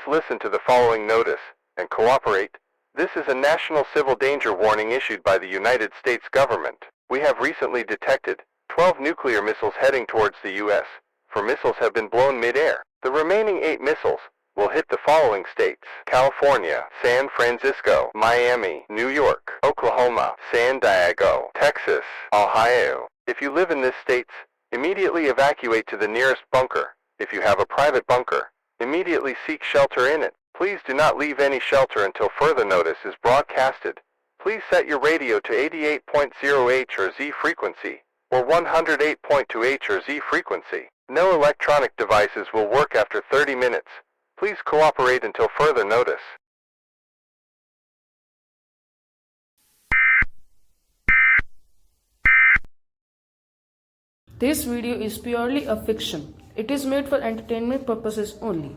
listen to the following notice and cooperate. This is a national civil danger warning issued by the United States government. We have recently detected 12 nuclear missiles heading towards the U.S. 4 missiles have been blown mid-air. The remaining 8 missiles will hit the following states: California, San Francisco, Miami, New York, Oklahoma, San Diego, Texas, Ohio. If you live in these states, immediately evacuate to the nearest bunker. If you have a private bunker, immediately seek shelter in it. Please do not leave any shelter until further notice is broadcasted. Please set your radio to 88.0H or Z frequency, or 108.2H or Z frequency. No electronic devices will work after 30 minutes. Please cooperate until further notice. This video is purely a fiction. It is made for entertainment purposes only.